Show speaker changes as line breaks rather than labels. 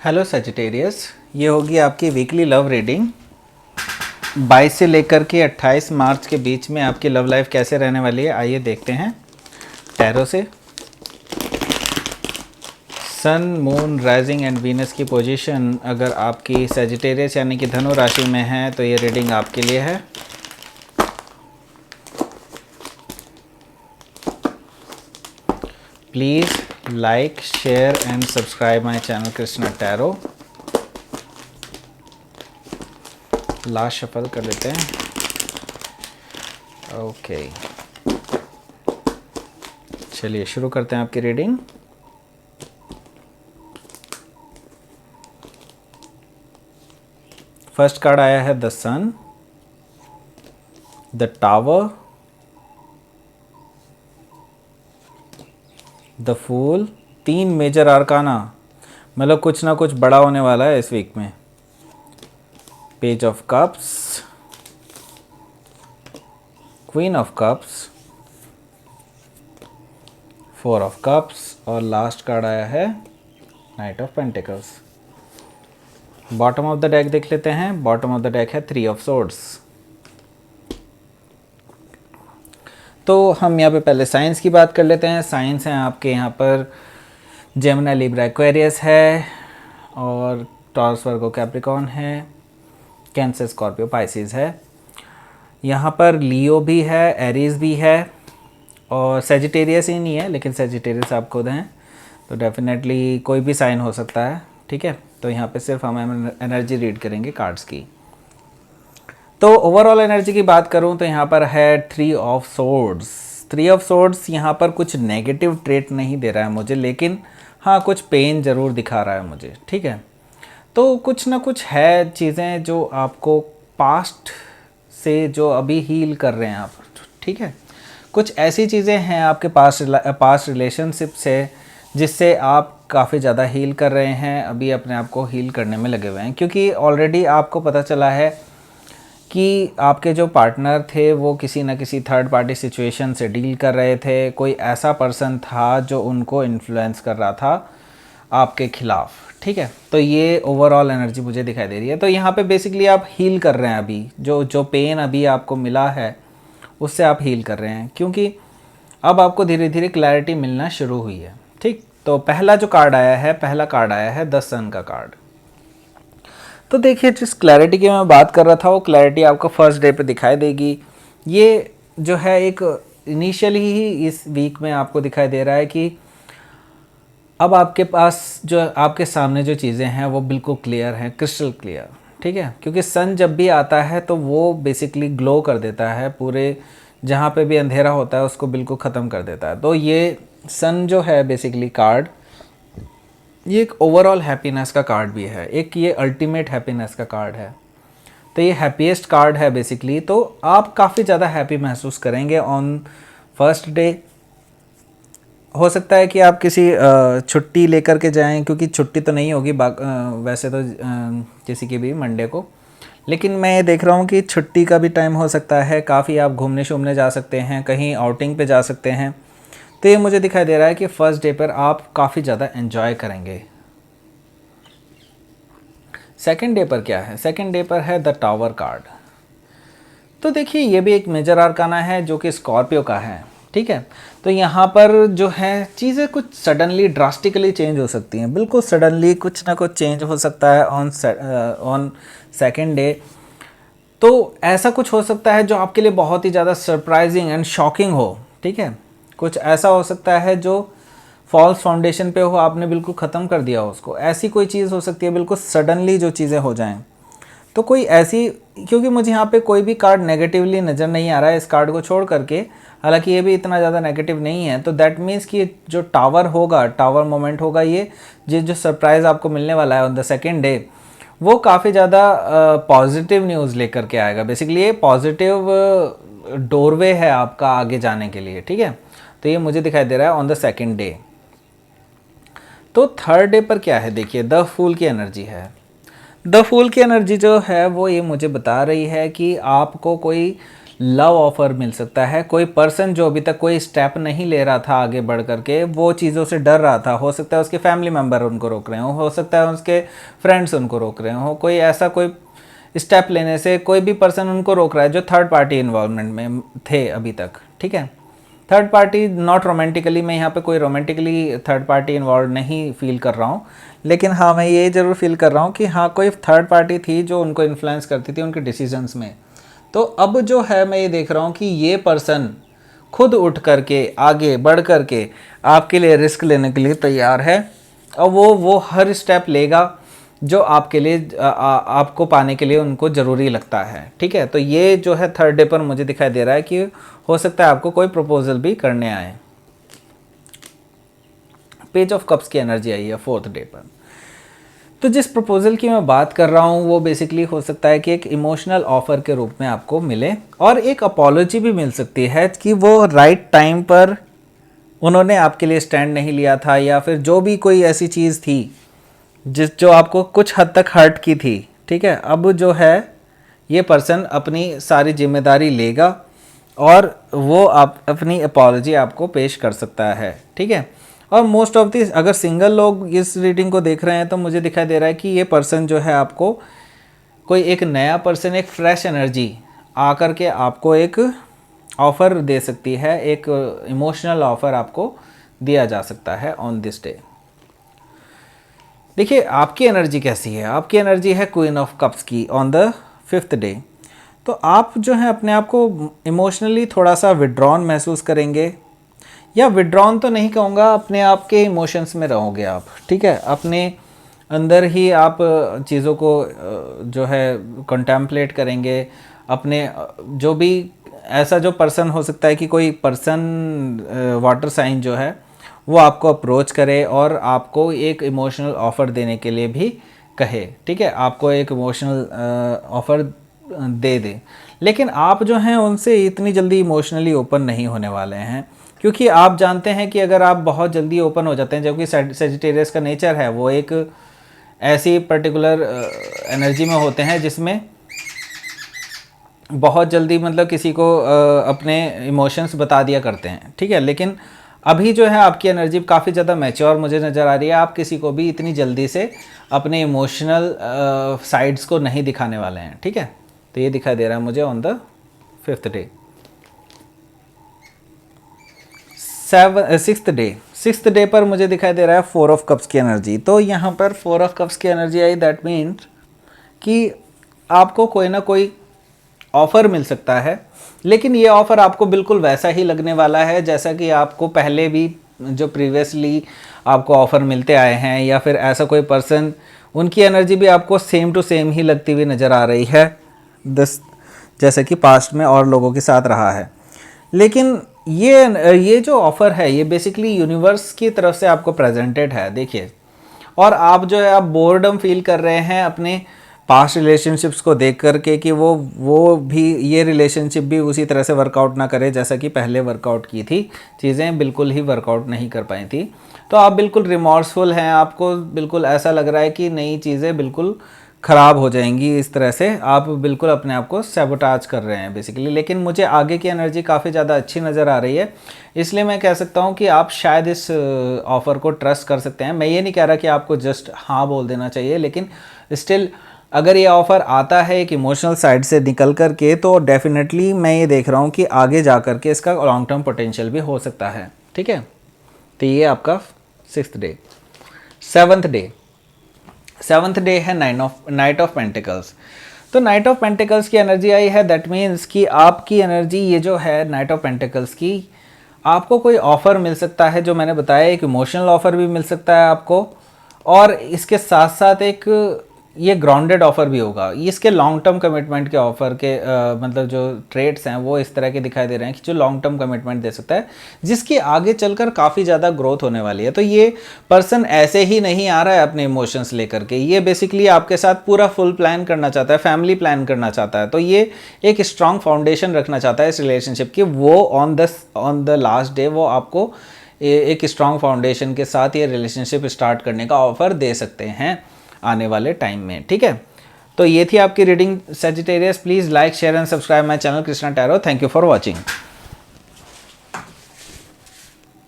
Hello Sagittarius, ये होगी आपकी वीकली लव रीडिंग। 22 से लेकर के 28 मार्च के बीच में आपकी लव लाइफ कैसे रहने वाली है, आइए देखते हैं टैरो से। सन, मून, राइजिंग एंड वीनस की पोजीशन अगर आपकी सजिटेरियस यानी कि धनु राशि में है तो ये रीडिंग आपके लिए है। Please like, share and subscribe my channel Krishna tarot. Last shuffle कर लेते हैं। ओके, चलिए शुरू करते हैं आपकी रीडिंग। फर्स्ट कार्ड आया है the sun, the tower, the fool. 3 major arcana, मतलब कुछ ना कुछ बड़ा होने वाला है इस वीक में। Page of cups, queen of cups, 4 of cups और लास्ट कार्ड आया है night of pentacles. Bottom of the deck देख लेते हैं। बॉटम ऑफ द डेक है 3 ऑफ सोर्ड्स। तो हम यहाँ पे पहले साइंस की बात कर लेते हैं। साइंस हैं आपके यहाँ पर जेमिनी, लिब्रा, एक्वेरियस है और टॉरस, वर्गो, कैप्रिकॉर्न है, कैंसर, स्कॉर्पियो, पाइसिस है। यहाँ पर लियो भी है, एरीज भी है और सेजिटेरियस ही नहीं है, लेकिन सेजिटेरियस आप खुद हैं तो डेफिनेटली कोई भी साइन हो सकता है। ठीक है, तो यहाँ पे सिर्फ हम एनर्जी रीड करेंगे कार्ड्स की। तो ओवरऑल एनर्जी की बात करूँ तो यहाँ पर है 3 ऑफ सोर्ड्स। 3 ऑफ सोर्ड्स यहाँ पर कुछ नेगेटिव ट्रेट नहीं दे रहा है मुझे, लेकिन हाँ कुछ पेन ज़रूर दिखा रहा है मुझे। ठीक है, तो कुछ ना कुछ है चीज़ें जो आपको पास्ट से जो अभी हील कर रहे हैं आप। ठीक है, कुछ ऐसी चीज़ें हैं आपके पास्ट रिलेशनशिप से जिससे आप काफ़ी ज़्यादा हील कर रहे हैं, अभी अपने आप को हील करने में लगे हुए हैं। क्योंकि ऑलरेडी आपको पता चला है कि आपके जो पार्टनर थे वो किसी न किसी थर्ड पार्टी सिचुएशन से डील कर रहे थे। कोई ऐसा पर्सन था जो उनको इन्फ्लुएंस कर रहा था आपके खिलाफ। ठीक है, तो ये ओवरऑल एनर्जी मुझे दिखाई दे रही है। तो यहाँ पे बेसिकली आप हील कर रहे हैं। अभी जो पेन अभी आपको मिला है उससे आप हील कर रहे हैं, क्योंकि अब आपको धीरे धीरे क्लैरिटी मिलना शुरू हुई है। ठीक, तो पहला जो कार्ड आया है, पहला कार्ड आया है द सन का कार्ड। तो देखिए, जिस क्लैरिटी की मैं बात कर रहा था वो क्लैरिटी आपको फर्स्ट डे पे दिखाई देगी। ये जो है एक इनिशियली ही इस वीक में आपको दिखाई दे रहा है कि अब आपके पास जो आपके सामने जो चीज़ें हैं वो बिल्कुल क्लियर हैं, क्रिस्टल क्लियर। ठीक है, क्योंकि सन जब भी आता है तो वो बेसिकली ग्लो कर देता है, पूरे जहाँ पे भी अंधेरा होता है उसको बिल्कुल ख़त्म कर देता है। तो ये सन जो है बेसिकली कार्ड, ये एक ओवरऑल हैप्पीनेस का कार्ड भी है, एक ये अल्टीमेट हैप्पीनेस का कार्ड है। तो ये हैप्पीएस्ट कार्ड है बेसिकली। तो आप काफ़ी ज़्यादा हैप्पी महसूस करेंगे ऑन फर्स्ट डे। हो सकता है कि आप किसी छुट्टी लेकर के जाएं, क्योंकि छुट्टी तो नहीं होगी वैसे तो किसी की भी मंडे को, लेकिन मैं ये देख रहा हूँ कि छुट्टी का भी टाइम हो सकता है। काफ़ी आप घूमने शूमने जा सकते हैं, कहीं आउटिंग पे जा सकते हैं। तो ये मुझे दिखाई दे रहा है कि फर्स्ट डे पर आप काफ़ी ज़्यादा एंजॉय करेंगे। सेकंड डे पर क्या है? सेकंड डे पर है द टावर कार्ड। तो देखिए, ये भी एक मेजर आर्काना है जो कि स्कॉर्पियो का है। ठीक है, तो यहाँ पर जो है चीज़ें कुछ सडनली ड्रास्टिकली चेंज हो सकती हैं। बिल्कुल सडनली कुछ ना कुछ चेंज हो सकता है ऑन सेकंड डे। तो ऐसा कुछ हो सकता है जो आपके लिए बहुत ही ज़्यादा सरप्राइजिंग एंड शॉकिंग हो। ठीक है, कुछ ऐसा हो सकता है जो फॉल्स फाउंडेशन पे हो, आपने बिल्कुल ख़त्म कर दिया हो उसको। ऐसी कोई चीज़ हो सकती है, बिल्कुल सडनली जो चीज़ें हो जाएं। तो कोई ऐसी, क्योंकि मुझे यहाँ पे कोई भी कार्ड नेगेटिवली नज़र नहीं आ रहा है इस कार्ड को छोड़ करके, हालांकि ये भी इतना ज़्यादा नेगेटिव नहीं है। तो दैट मीन्स कि जो टावर होगा, टावर मोमेंट होगा, ये जो सरप्राइज़ आपको मिलने वाला है ऑन द सेकेंड डे, वो काफ़ी ज़्यादा पॉजिटिव न्यूज़ लेकर के आएगा। बेसिकली ये पॉजिटिव डोरवे है आपका आगे जाने के लिए। ठीक है, तो ये मुझे दिखाई दे रहा है ऑन द सेकेंड डे। तो थर्ड डे पर क्या है? देखिए, द फूल की एनर्जी है। द फूल की एनर्जी जो है वो ये मुझे बता रही है कि आपको कोई लव ऑफर मिल सकता है। कोई पर्सन जो अभी तक कोई स्टेप नहीं ले रहा था आगे बढ़ करके, वो चीज़ों से डर रहा था, हो सकता है उसके फैमिली मेम्बर उनको रोक रहे हो सकता है उसके फ्रेंड्स उनको रोक रहे हो, कोई ऐसा कोई स्टेप लेने से कोई भी पर्सन उनको रोक रहा है जो थर्ड पार्टी इन्वॉल्वमेंट में थे अभी तक, ठीक है। थर्ड पार्टी नॉट रोमांटिकली, मैं यहाँ पे कोई रोमांटिकली थर्ड पार्टी इन्वॉल्व नहीं फील कर रहा हूँ, लेकिन हाँ मैं ये ज़रूर फील कर रहा हूँ कि हाँ कोई थर्ड पार्टी थी जो उनको इन्फ्लुएंस करती थी उनके डिसीजंस में। तो अब जो है मैं ये देख रहा हूँ कि ये पर्सन खुद उठ करके आगे बढ़ करके आपके लिए रिस्क लेने के लिए तैयार है, और वो हर स्टेप लेगा जो आपके लिए आपको पाने के लिए उनको ज़रूरी लगता है, ठीक है। तो ये जो है थर्ड डे पर मुझे दिखाई दे रहा है कि हो सकता है आपको कोई प्रपोजल भी करने आए। पेज ऑफ कप्स की एनर्जी आई है फोर्थ डे पर। तो जिस प्रपोजल की मैं बात कर रहा हूँ वो बेसिकली हो सकता है कि एक इमोशनल ऑफर के रूप में आपको मिले, और एक अपॉलॉजी भी मिल सकती है कि वो राइट टाइम पर उन्होंने आपके लिए स्टैंड नहीं लिया था, या फिर जो भी कोई ऐसी चीज़ थी जो आपको कुछ हद तक हर्ट की थी, ठीक है। अब जो है ये पर्सन अपनी सारी जिम्मेदारी लेगा और वो आप अपनी अपॉलॉजी आपको पेश कर सकता है, ठीक है। और मोस्ट ऑफ दिस, अगर सिंगल लोग इस रीडिंग को देख रहे हैं तो मुझे दिखाई दे रहा है कि ये पर्सन जो है आपको कोई एक नया पर्सन, एक फ्रेश एनर्जी आकर के आपको एक ऑफ़र दे सकती है, एक इमोशनल ऑफ़र आपको दिया जा सकता है ऑन दिस डे। देखिए आपकी एनर्जी कैसी है, आपकी एनर्जी है क्वीन ऑफ कप्स की ऑन द फिफ्थ डे। तो आप जो है अपने आप को इमोशनली थोड़ा सा विड्रॉन महसूस करेंगे, या विड्रॉन तो नहीं कहूँगा, अपने आप के इमोशंस में रहोगे आप, ठीक है। अपने अंदर ही आप चीज़ों को जो है कंटेम्पलेट करेंगे, अपने जो भी ऐसा जो पर्सन हो सकता है कि कोई पर्सन वाटर साइन जो है वो आपको अप्रोच करे और आपको एक इमोशनल ऑफ़र देने के लिए भी कहे, ठीक है, आपको एक इमोशनल ऑफ़र दे दे। लेकिन आप जो हैं उनसे इतनी जल्दी इमोशनली ओपन नहीं होने वाले हैं, क्योंकि आप जानते हैं कि अगर आप बहुत जल्दी ओपन हो जाते हैं, जबकि सेजिटेरियस का नेचर है वो एक ऐसी पर्टिकुलर एनर्जी में होते हैं जिसमें बहुत जल्दी मतलब किसी को अपने इमोशंस बता दिया करते हैं, ठीक है। लेकिन अभी जो है आपकी एनर्जी काफ़ी ज़्यादा मैच्योर मुझे नज़र आ रही है, आप किसी को भी इतनी जल्दी से अपने इमोशनल साइड्स को नहीं दिखाने वाले हैं, ठीक है। तो ये दिखाई दे रहा है मुझे on the fifth day. Sixth day पर मुझे दिखाई दे रहा है फोर ऑफ कप्स की एनर्जी। तो यहाँ पर फोर ऑफ कप्स की एनर्जी आई, दैट मीन्स कि आपको कोई ना कोई ऑफ़र मिल सकता है, लेकिन ये ऑफ़र आपको बिल्कुल वैसा ही लगने वाला है जैसा कि आपको पहले भी जो प्रीवियसली आपको ऑफ़र मिलते आए हैं, या फिर ऐसा कोई पर्सन उनकी एनर्जी भी आपको सेम टू सेम ही लगती हुई नज़र आ रही है जैसे कि पास्ट में और लोगों के साथ रहा है। लेकिन ये जो ऑफ़र है ये बेसिकली यूनिवर्स की तरफ से आपको प्रेजेंटेड है, देखिए। और आप जो है आप बोर्डम फील कर रहे हैं अपने पास्ट रिलेशनशिप्स को देख करके कि वो भी ये रिलेशनशिप भी उसी तरह से वर्कआउट ना करे जैसा कि पहले वर्कआउट की थी, चीज़ें बिल्कुल ही वर्कआउट नहीं कर पाई थी। तो आप बिल्कुल रिमॉर्सफुल हैं, आपको बिल्कुल ऐसा लग रहा है कि नई चीज़ें बिल्कुल ख़राब हो जाएंगी, इस तरह से आप बिल्कुल अपने आप को सैबोटाज कर रहे हैं बेसिकली। लेकिन मुझे आगे की एनर्जी काफ़ी ज़्यादा अच्छी नज़र आ रही है, इसलिए मैं कह सकता हूँ कि आप शायद इस ऑफ़र को ट्रस्ट कर सकते हैं। मैं ये नहीं कह रहा कि आपको जस्ट हाँ बोल देना चाहिए, लेकिन स्टिल अगर ये ऑफ़र आता है एक इमोशनल साइड से निकल कर के, तो डेफिनेटली मैं ये देख रहा हूँ कि आगे जा कर के इसका लॉन्ग टर्म पोटेंशियल भी हो सकता है, ठीक है। तो ये आपका सिक्स्थ डे। सेवन्थ डे है नाइट ऑफ पेंटिकल्स। तो नाइट ऑफ पेंटिकल्स की एनर्जी आई है, दैट मीन्स कि आपकी एनर्जी ये जो है नाइट ऑफ पेंटिकल्स की, आपको कोई ऑफ़र मिल सकता है जो मैंने बताया, एक इमोशनल ऑफ़र भी मिल सकता है आपको, और इसके साथ साथ एक ये ग्राउंडेड ऑफ़र भी होगा। इसके लॉन्ग टर्म कमिटमेंट के ऑफ़र के मतलब जो ट्रेड्स हैं वो इस तरह के दिखाई दे रहे हैं कि जो लॉन्ग टर्म कमिटमेंट दे सकता है, जिसकी आगे चलकर काफ़ी ज़्यादा ग्रोथ होने वाली है। तो ये पर्सन ऐसे ही नहीं आ रहा है अपने इमोशंस लेकर के, ये बेसिकली आपके साथ पूरा फुल प्लान करना चाहता है, फैमिली प्लान करना चाहता है। तो ये एक स्ट्रॉन्ग फाउंडेशन रखना चाहता है इस रिलेशनशिप की। वो ऑन द लास्ट डे वो आपको एक स्ट्रॉन्ग फाउंडेशन के साथ ये रिलेशनशिप स्टार्ट करने का ऑफ़र दे सकते हैं आने वाले टाइम में, ठीक है। तो ये थी आपकी reading Sagittarius. Please like share and subscribe my channel Krishna tarot. Thank you for watching.